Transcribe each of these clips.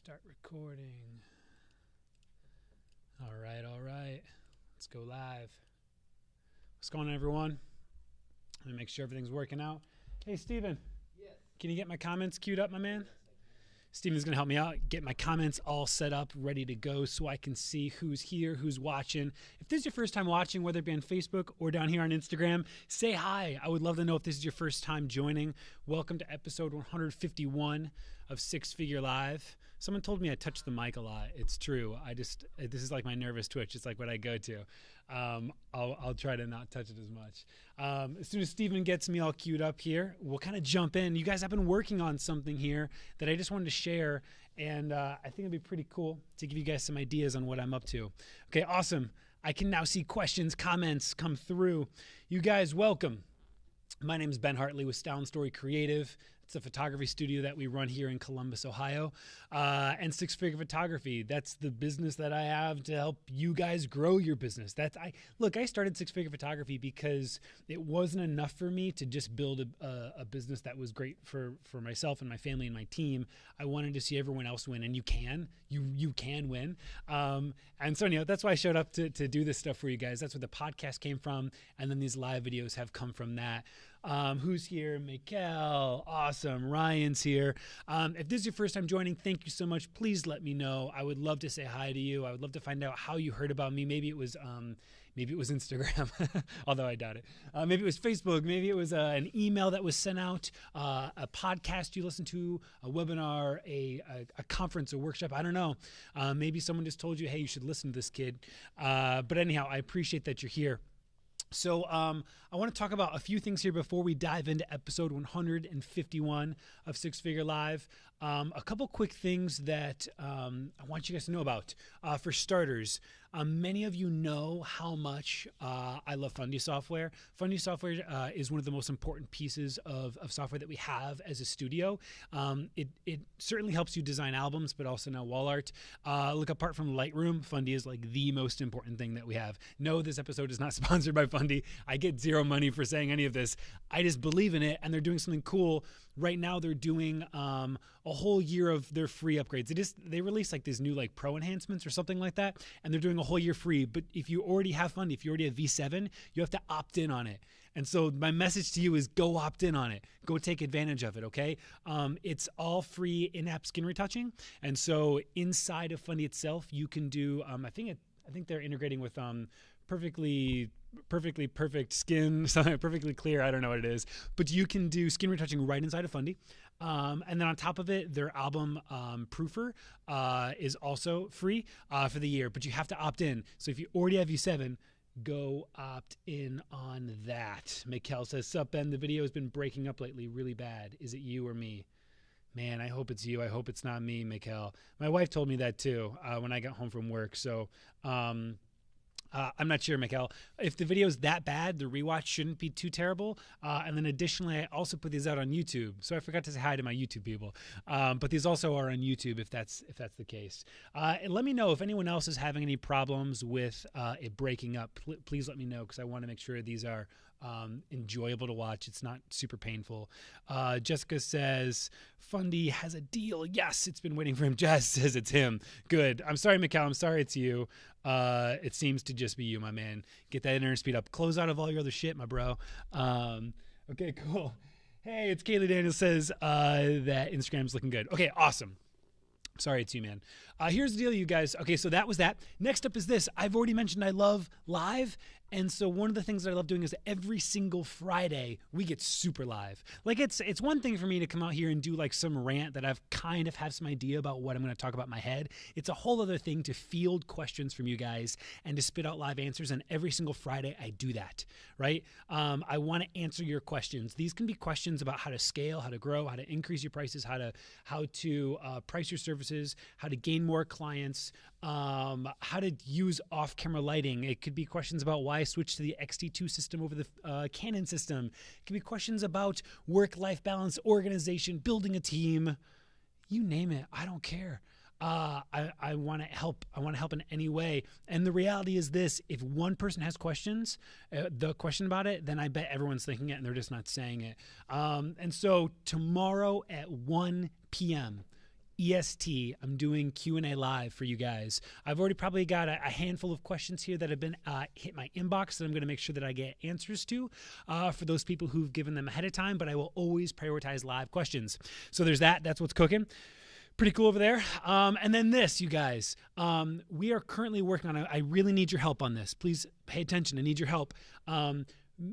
Start recording. All right. Let's go live. What's going on, everyone? Let me make sure everything's working out. Hey, Steven. Yes. Can you get my comments queued up, my man? Steven's going to help me out, get my comments all set up, ready to go so I can see who's here, who's watching. If this is your first time watching, whether it be on Facebook or down here on Instagram, say hi. I would love to know if this is your first time joining. Welcome to episode 151 of Six Figure Live. Someone told me I touch the mic a lot. It's true. This is like my nervous twitch. It's like what I go to. I'll try to not touch it as much. As soon as Steven gets me all queued up here, we'll kind of jump in. You guys have been working on something here that I just wanted to share, and I think it'd be pretty cool to give you guys some ideas on what I'm up to. Okay, awesome. I can now see questions, comments come through. You guys, welcome. My name is Ben Hartley with Style & Story Creative. It's a photography studio that we run here in Columbus, Ohio, and Six Figure Photography. That's the business that I have to help you guys grow your business. I started Six Figure Photography because it wasn't enough for me to just build a business that was great for myself and my family and my team. I wanted to see everyone else win, and you can win. And so that's why I showed up to do this stuff for you guys. That's where the podcast came from, and then these live videos have come from that. Who's here? Mikkel. Awesome. Ryan's here. If this is your first time joining, thank you so much. Please let me know. I would love to say hi to you. I would love to find out how you heard about me. Maybe it was Instagram, although I doubt it. Maybe it was Facebook. Maybe it was an email that was sent out, a podcast you listened to, a webinar, a conference, a workshop. I don't know. Maybe someone just told you, hey, you should listen to this kid. But anyhow, I appreciate that you're here. So I want to talk about a few things here before we dive into episode 151 of Six Figure Live. A couple quick things that I want you guys to know about. For starters, many of you know how much I love Fundy software. Fundy software is one of the most important pieces of software that we have as a studio. It certainly helps you design albums, but also now wall art. Look, apart from Lightroom, Fundy is like the most important thing that we have. No, this episode is not sponsored by Fundy. I get zero money for saying any of this. I just believe in it, and they're doing something cool. Right now, they're doing a whole year of their free upgrades. They release like these new like pro enhancements or something like that, and they're doing a whole year free. But if you already have Fundy, if you already have V7, you have to opt in on it. And so my message to you is go opt in on it. Go take advantage of it, okay? It's all free in-app skin retouching. And so inside of Fundy itself, you can do, I think they're integrating with perfectly perfect skin, something perfectly clear. I don't know what it is, but you can do skin retouching right inside of Fundy. And then on top of it, their album proofer is also free for the year, but you have to opt in. So if you already have V7, go opt in on that. Mikkel says, sup, Ben, the video has been breaking up lately really bad. Is it you or me? Man, I hope it's you. I hope it's not me, Mikkel. My wife told me that too when I got home from work. So I'm not sure, Mikkel. If the video is that bad, the rewatch shouldn't be too terrible. And then additionally, I also put these out on YouTube. So I forgot to say hi to my YouTube people. But these also are on YouTube if that's the case. And let me know if anyone else is having any problems with it breaking up. Please let me know, because I want to make sure these are enjoyable to watch. It's not super painful. Jessica says, Fundy has a deal. Yes, it's been waiting for him. Jess says it's him. Good. I'm sorry, Mikkel. I'm sorry it's you. It seems to just be you, my man. Get that internet speed up. Close out of all your other shit, my bro. Okay, cool. Hey, it's Kaylee Daniels says that Instagram's looking good. Okay, awesome. Sorry, it's you, man. Here's the deal, you guys. Okay, so that was that. Next up is this. I've already mentioned I love live. And so one of the things that I love doing is every single Friday we get super live. Like it's one thing for me to come out here and do like some rant that I've kind of have some idea about what I'm going to talk about in my head. It's a whole other thing to field questions from you guys and to spit out live answers. And every single Friday I do that, right? I want to answer your questions. These can be questions about how to scale, how to grow, how to increase your prices, how to price your services, how to gain more clients, how to use off-camera lighting. It could be questions about why I switched to the XT2 system over the Canon system. It could be questions about work-life balance, organization, building a team. You name it. I don't care. I want to help. I want to help in any way. And the reality is this: if one person has questions, the question about it, then I bet everyone's thinking it and they're just not saying it. And so tomorrow at 1 p.m., EST. I'm doing Q&A live for you guys. I've already probably got a handful of questions here that have been hit my inbox that I'm going to make sure that I get answers to for those people who've given them ahead of time, but I will always prioritize live questions. So there's that. That's what's cooking. Pretty cool over there. And then this, you guys, we are currently working on I really need your help on this. Please pay attention. I need your help.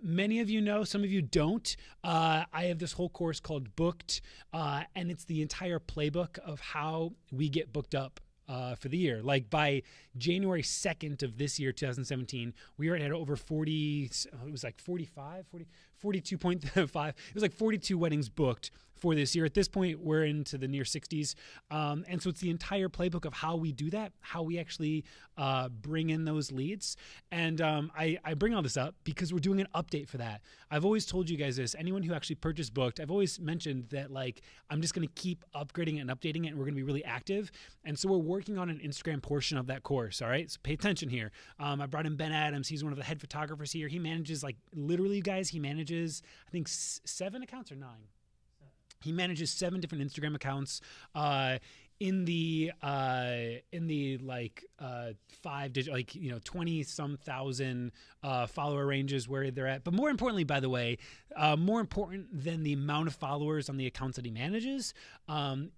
Many of you know, some of you don't. I have this whole course called Booked, and it's the entire playbook of how we get booked up for the year. Like by January 2nd of this year, 2017, we already had over 40, it was like 45, 40, 42.5. It was like 42 weddings booked for this year. At this point, we're into the near 60s. And so it's the entire playbook of how we do that, how we actually bring in those leads. And I bring all this up because we're doing an update for that. I've always told you guys this. Anyone who actually purchased Booked, I've always mentioned that like I'm just going to keep upgrading it and updating it, and we're going to be really active. And so we're working on an Instagram portion of that course. All right, so pay attention here. I brought in Ben Adams. He's one of the head photographers here. He manages, like, literally, you guys, he manages, I think 7 accounts or 9. He manages 7 different Instagram accounts in the like 5 digit, like, 20 some thousand follower ranges where they're at. But more importantly, by the way, more important than the amount of followers on the accounts that he manages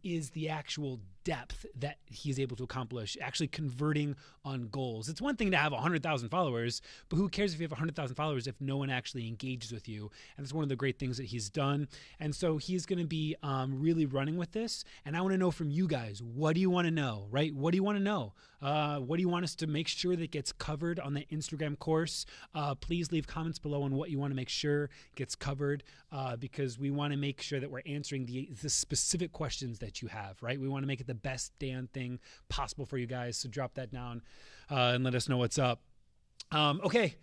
is the actual depth that he's able to accomplish, actually converting on goals. It's one thing to have 100,000 followers, but who cares if you have 100,000 followers if no one actually engages with you? And it's one of the great things that he's done. And so he's going to be really running with this. And I want to know from you guys, what do you want to know, right? What do you want to know? What do you want us to make sure that gets covered on the Instagram course? Please leave comments below on what you want to make sure gets covered, because we want to make sure that we're answering the specific questions that you have, right? We want to make it the best damn thing possible for you guys. So drop that down and let us know what's up. Okay.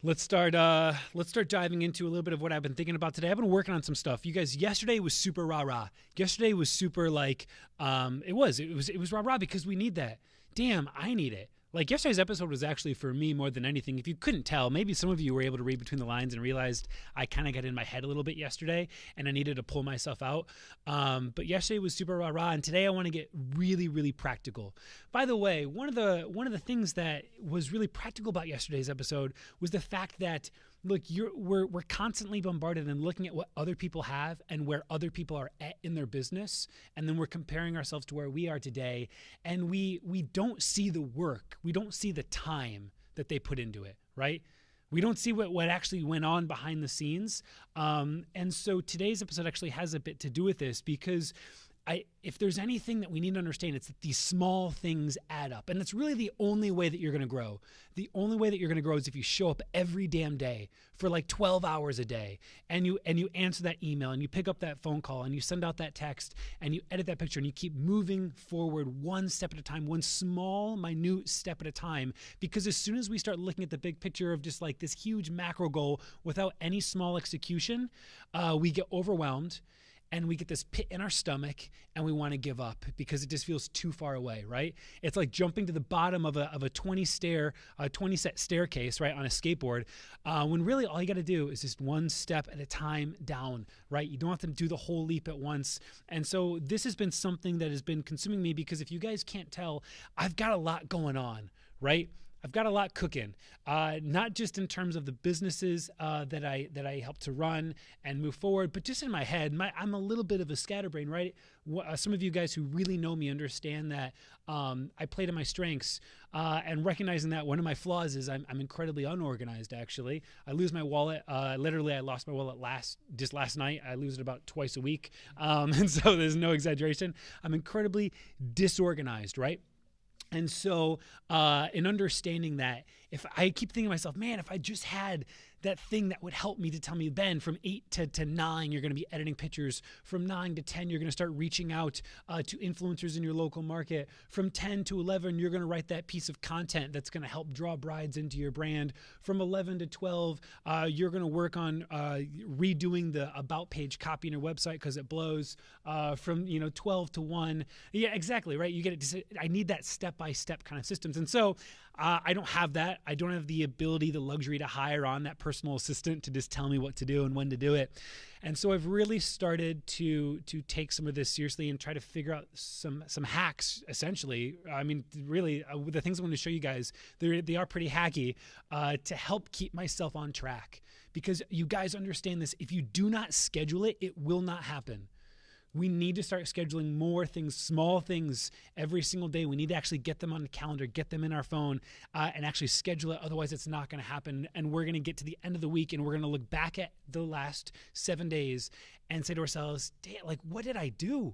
Let's start diving into a little bit of what I've been thinking about today. I've been working on some stuff. You guys, yesterday was super rah-rah. Yesterday was super like, it was rah-rah because we need that. Damn, I need it. Like, yesterday's episode was actually, for me, more than anything, if you couldn't tell, maybe some of you were able to read between the lines and realized I kind of got in my head a little bit yesterday and I needed to pull myself out. But yesterday was super rah-rah, and today I want to get really, really practical. By the way, one of the things that was really practical about yesterday's episode was the fact that, look, we're constantly bombarded and looking at what other people have and where other people are at in their business, and then we're comparing ourselves to where we are today, and we don't see the work, we don't see the time that they put into it, right? We don't see what actually went on behind the scenes, and so today's episode actually has a bit to do with this, because if there's anything that we need to understand, it's that these small things add up. And that's really the only way that you're going to grow. The only way that you're going to grow is if you show up every damn day for like 12 hours a day, and you answer that email, and you pick up that phone call, and you send out that text, and you edit that picture, and you keep moving forward one step at a time, one small, minute step at a time. Because as soon as we start looking at the big picture of just like this huge macro goal without any small execution, we get overwhelmed. And we get this pit in our stomach, and we want to give up because it just feels too far away, right? It's like jumping to the bottom of a 20 set staircase, right, on a skateboard, when really all you got to do is just one step at a time down, right? You don't have to do the whole leap at once. And so this has been something that has been consuming me, because if you guys can't tell, I've got a lot going on, right? I've got a lot cooking, not just in terms of the businesses that I help to run and move forward, but just in my head. I'm a little bit of a scatterbrain, right? Some of you guys who really know me understand that I play to my strengths, and recognizing that one of my flaws is I'm incredibly unorganized, actually. I lose my wallet. Literally, I lost my wallet just last night. I lose it about twice a week, and so there's no exaggeration. I'm incredibly disorganized, right? And so in understanding that, if I keep thinking to myself, man, if I just had that thing that would help me to tell me, Ben, from 8 to 9, you're going to be editing pictures. From 9 to 10, you're going to start reaching out to influencers in your local market. From 10 to 11, you're going to write that piece of content that's going to help draw brides into your brand. From 11 to 12, you're going to work on redoing the about page copy in your website because it blows. From 12 to 1, yeah, exactly, right? You get it. I need that step-by-step kind of systems. And so I don't have that. I don't have the ability, the luxury to hire on that person personal assistant to just tell me what to do and when to do it. And so I've really started to take some of this seriously and try to figure out some hacks, essentially. I mean, really, the things I'm going to show you guys, they are pretty hacky, to help keep myself on track. Because you guys understand this, if you do not schedule it, it will not happen. We need to start scheduling more things, small things every single day. We need to actually get them on the calendar, get them in our phone, and actually schedule it. Otherwise, it's not going to happen. And we're going to get to the end of the week and we're going to look back at the last 7 days and say to ourselves, damn, like, what did I do?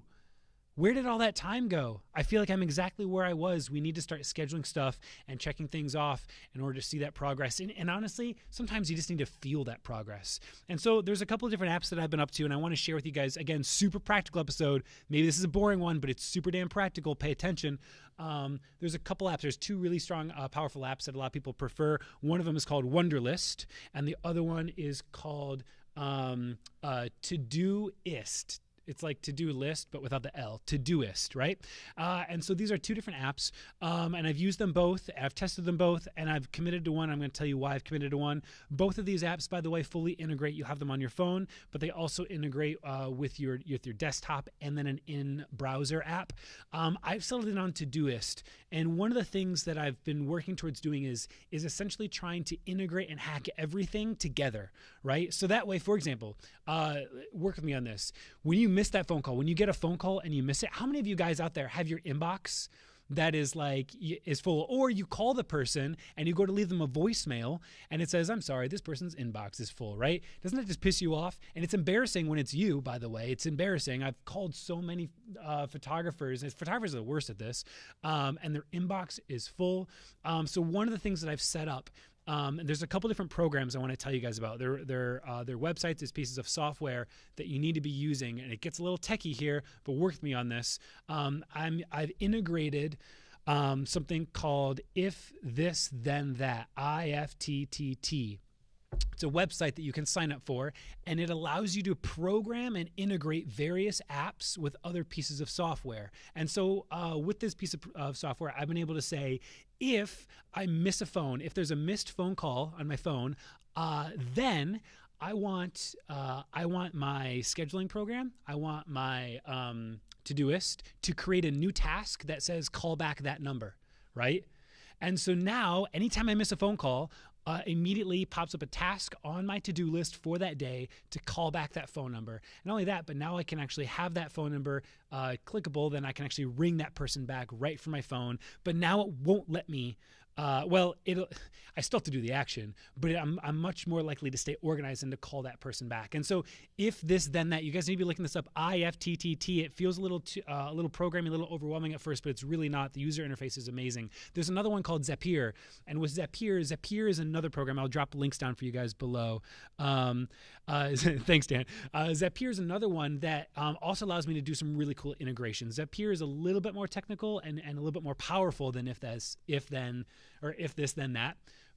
Where did all that time go? I feel like I'm exactly where I was. We need to start scheduling stuff and checking things off in order to see that progress. And honestly, sometimes you just need to feel that progress. And so there's a couple of different apps that I've been up to, and I want to share with you guys. Again, super practical episode. Maybe this is a boring one, but it's super damn practical. Pay attention. There's a couple apps. There's two really strong, powerful apps that a lot of people prefer. One of them is called Wunderlist, and the other one is called Todoist. It's like to-do list, but without the L, Todoist, right? And so these are two different apps, and I've used them both. I've tested them both, and I've committed to one. I'm going to tell you why I've committed to one. Both of these apps, by the way, fully integrate. You have them on your phone, but they also integrate with your desktop and then an in-browser app. I've settled in on Todoist, and one of the things that I've been working towards doing is essentially trying to integrate and hack everything together, right? So that way, for example, work with me on this. When you miss that phone call, when you get a phone call and you miss it, how many of you guys out there have your inbox that is full, or you call the person and you go to leave them a voicemail and it says, I'm sorry, this person's inbox is full, right? Doesn't that just piss you off? And it's embarrassing when it's you, by the way. It's embarrassing. I've called so many photographers, and photographers are the worst at this, and their inbox is full. So one of the things that I've set up, and there's a couple different programs I want to tell you guys about. Their websites is pieces of software that you need to be using, and it gets a little techie here, but work with me on this. I've integrated something called If This Then That, IFTTT. It's a website that you can sign up for, and it allows you to program and integrate various apps with other pieces of software. And so with this piece of software, I've been able to say, if I miss a phone, if there's a missed phone call on my phone, then I want my scheduling program, I want my Todoist to create a new task that says call back that number, right? And so now, anytime I miss a phone call, immediately pops up a task on my to-do list for that day to call back that phone number. Not only that, but now I can actually have that phone number clickable. Then I can actually ring that person back right from my phone. But now it won't let me. I still have to do the action, but I'm much more likely to stay organized and to call that person back. And so if this, then that, you guys need to be looking this up, IFTTT. It feels a little programming, a little overwhelming at first, but it's really not. The user interface is amazing. There's another one called Zapier. And with Zapier is another program. I'll drop links down for you guys below. Thanks, Dan. Zapier is another one that also allows me to do some really cool integrations. Zapier is a little bit more technical and a little bit more powerful than if this, then that.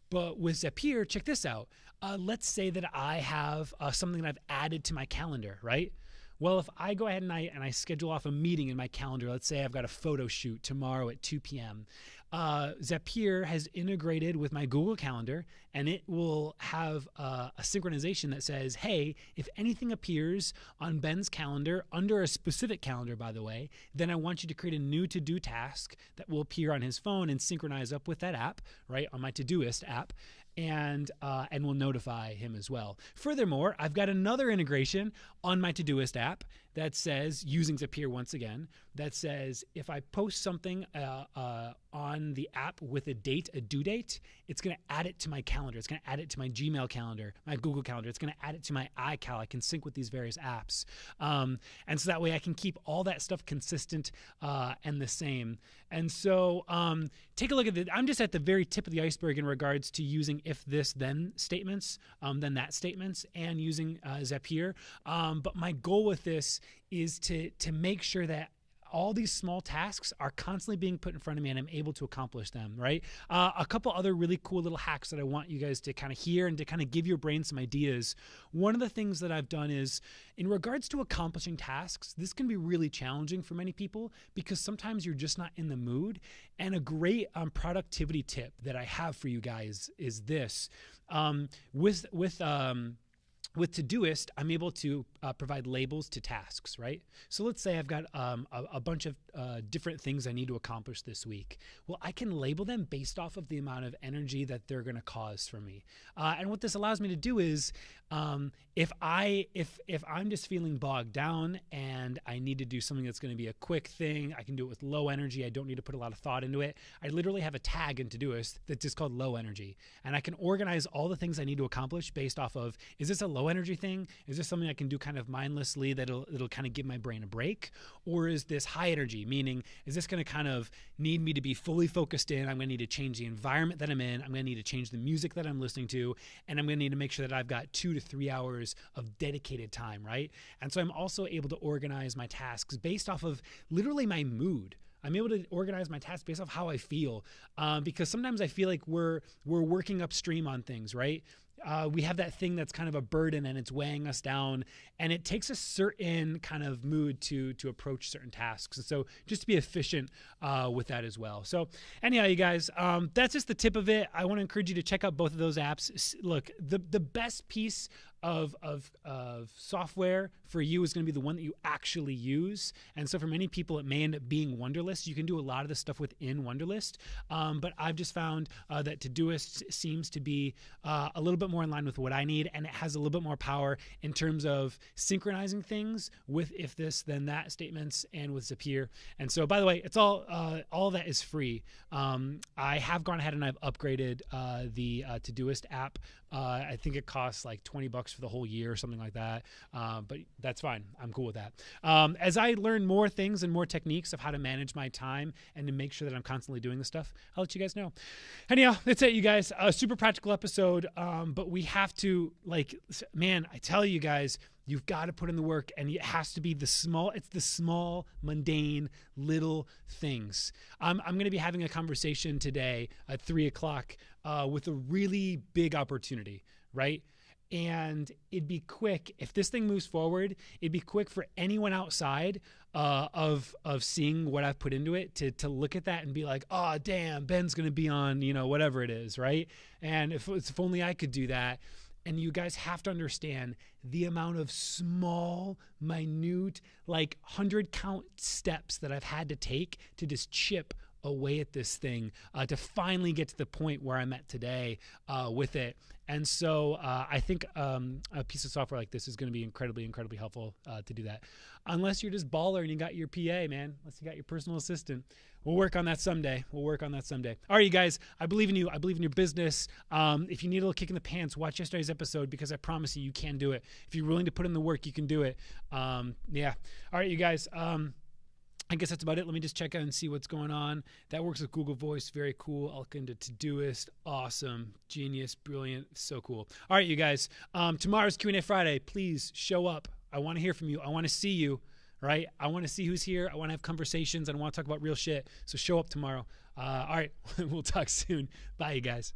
But with Zapier, check this out. Let's say that I have something that I've added to my calendar, right? Well, if I go ahead and I schedule off a meeting in my calendar, let's say I've got a photo shoot tomorrow at 2 p.m. Zapier has integrated with my Google Calendar, and it will have a synchronization that says, hey, if anything appears on Ben's calendar, under a specific calendar, by the way, then I want you to create a new to-do task that will appear on his phone and synchronize up with that app, right, on my Todoist app, and will notify him as well. Furthermore, I've got another integration on my Todoist app that says, using Zapier once again, that says if I post something on the app with a due date, it's going to add it to my calendar. It's going to add it to my Gmail calendar, my Google Calendar. It's going to add it to my iCal. I can sync with these various apps. And so that way I can keep all that stuff consistent and the same. And so take a look at I'm just at the very tip of the iceberg in regards to using if this then statements, then that statements, and using Zapier. But my goal with this is to make sure that all these small tasks are constantly being put in front of me and I'm able to accomplish them, right? A couple other really cool little hacks that I want you guys to kind of hear and to kind of give your brain some ideas. One of the things that I've done is, in regards to accomplishing tasks, this can be really challenging for many people because sometimes you're just not in the mood. And a great productivity tip that I have for you guys is this. With Todoist, I'm able to provide labels to tasks, right? So let's say I've got a bunch of different things I need to accomplish this week. Well, I can label them based off of the amount of energy that they're going to cause for me. And what this allows me to do is, if I'm just feeling bogged down and I need to do something that's going to be a quick thing, I can do it with low energy. I don't need to put a lot of thought into it. I literally have a tag in Todoist that's just called low energy. And I can organize all the things I need to accomplish based off of, is this a low energy thing? Is this something I can do kind of mindlessly that'll kind of give my brain a break? Or is this high energy, meaning is this going to kind of need me to be fully focused in? I'm going to need to change the environment that I'm in. I'm going to need to change the music that I'm listening to. And I'm going to need to make sure that I've got 2 to 3 hours of dedicated time, right? And so I'm also able to organize my tasks based off of literally my mood. I'm able to organize my tasks based off how I feel, because sometimes I feel like we're working upstream on things, right? We have that thing that's kind of a burden and it's weighing us down, and it takes a certain kind of mood to approach certain tasks. And so just to be efficient with that as well. So anyhow, you guys, that's just the tip of it. I want to encourage you to check out both of those apps. Look, the best piece of software for you is going to be the one that you actually use. And so for many people, it may end up being Wunderlist. You can do a lot of the stuff within Wunderlist. But I've just found that Todoist seems to be a little bit more in line with what I need. And it has a little bit more power in terms of synchronizing things with if this, then that statements and with Zapier. And so, by the way, it's all of that is free. I have gone ahead and I've upgraded the Todoist app. I think it costs like $20 for the whole year or something like that. But that's fine. I'm cool with that. As I learn more things and more techniques of how to manage my time and to make sure that I'm constantly doing this stuff, I'll let you guys know. Anyhow, that's it, you guys. A super practical episode. But we have to, like, man, I tell you guys, you've got to put in the work, and it has to be the small, mundane, little things. I'm going to be having a conversation today at 3 o'clock with a really big opportunity, right? And it'd be quick, if this thing moves forward, it'd be quick for anyone outside of seeing what I've put into it to look at that and be like, oh, damn, Ben's going to be on, whatever it is, right? And if only I could do that. And you guys have to understand the amount of small, minute, like 100 count steps that I've had to take to just chip away at this thing to finally get to the point where I'm at today with it. And so I think a piece of software like this is going to be incredibly, incredibly helpful to do that. Unless you're just baller and you got your PA, man. Unless you got your personal assistant. We'll work on that someday. All right, you guys, I believe in you. I believe in your business. If you need a little kick in the pants, watch yesterday's episode because I promise you can do it. If you're willing to put in the work, you can do it. Yeah. All right, you guys. I guess that's about it. Let me just check out and see what's going on. That works with Google Voice. Very cool. I'll look into Todoist. Awesome. Genius. Brilliant. So cool. All right, you guys. Tomorrow's Q&A Friday. Please show up. I want to hear from you. I want to see you, right? I want to see who's here. I want to have conversations. I want to talk about real shit. So show up tomorrow. All right. We'll talk soon. Bye, you guys.